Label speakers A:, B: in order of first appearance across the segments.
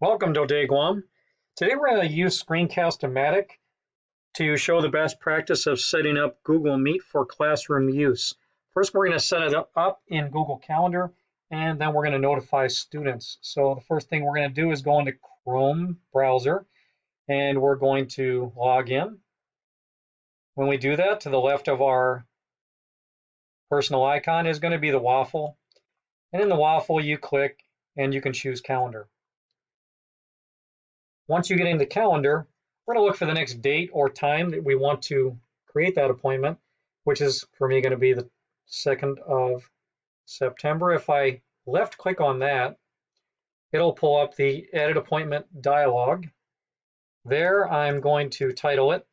A: Welcome to DoDEA Guam. Today we're going to use Screencast-O-Matic to show the best practice of setting up Google Meet for classroom use. First, we're going to set it up in Google Calendar, and then we're going to notify students. So the first thing we're going to do is go into Chrome browser, and we're going to log in. When we do that, to the left of our personal icon is going to be the waffle. And in the waffle, you click, and you can choose Calendar. Once you get into calendar, we're going to look for the next date or time that we want to create that appointment, which is for me going to be the 2nd of September. If I left click on that, it'll pull up the edit appointment dialog. There I'm going to title it,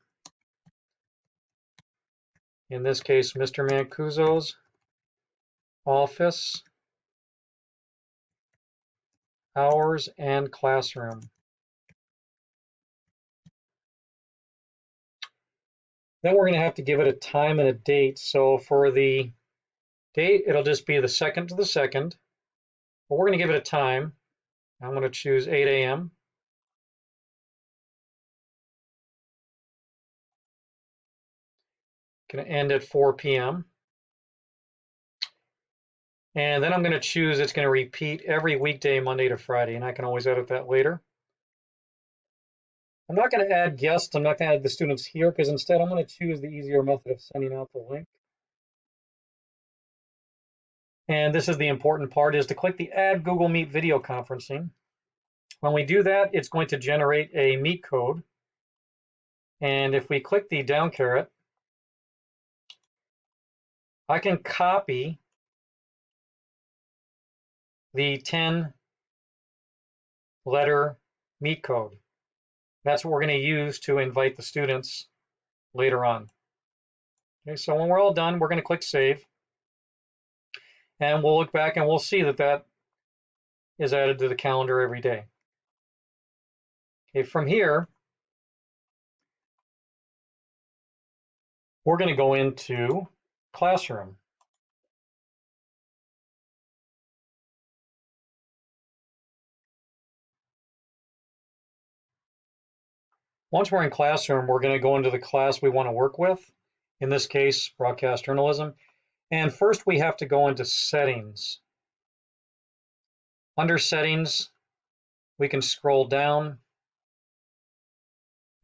A: in this case, Mr. Mancuso's office, hours, and classroom. Then we're going to have to give it a time and a date. So for the date, it'll just be the 2nd to the 2nd. But we're going to give it a time. I'm going to choose 8 a.m. Going to end at 4 p.m. And then I'm going to choose it's going to repeat every weekday, Monday to Friday, and I can always edit that later. I'm not going to add guests. I'm not going to add the students here because instead I'm going to choose the easier method of sending out the link. And this is the important part, is to click the Add Google Meet Video Conferencing. When we do that, it's going to generate a Meet code. And if we click the down caret, I can copy the 10-letter Meet code. That's what we're going to use to invite the students later on. Okay, so when we're all done, we're going to click Save. And we'll look back and we'll see that that is added to the calendar every day. Okay, from here, we're going to go into Classroom. Once we're in Classroom, we're going to go into the class we want to work with, in this case, broadcast journalism. And first we have to go into Settings. Under Settings, we can scroll down.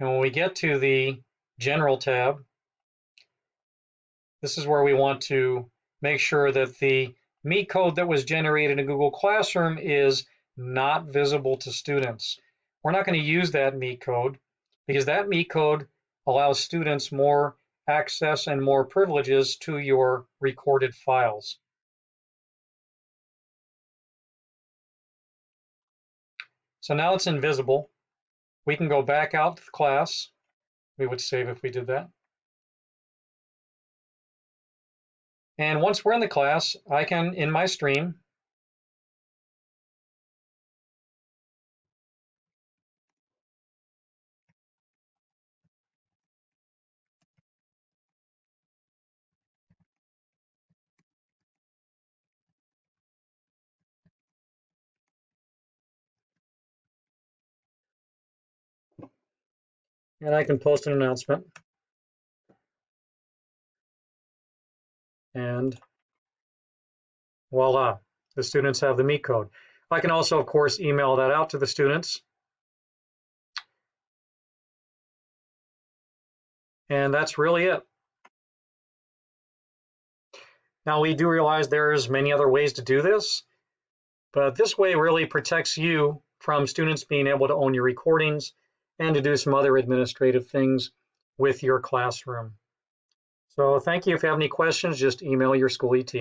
A: And when we get to the General tab, this is where we want to make sure that the Meet code that was generated in Google Classroom is not visible to students. We're not going to use that Meet code because that Meet code allows students more access and more privileges to your recorded files. So now it's invisible. We can go back out to the class. We would save if we did that. And once we're in the class, I can, in my stream, and I can post an announcement. And voila, the students have the Meet code. I can also, of course, email that out to the students. And that's really it. Now, we do realize there's many other ways to do this, but this way really protects you from students being able to own your recordings and to do some other administrative things with your classroom. So thank you. If you have any questions, just email your school ET.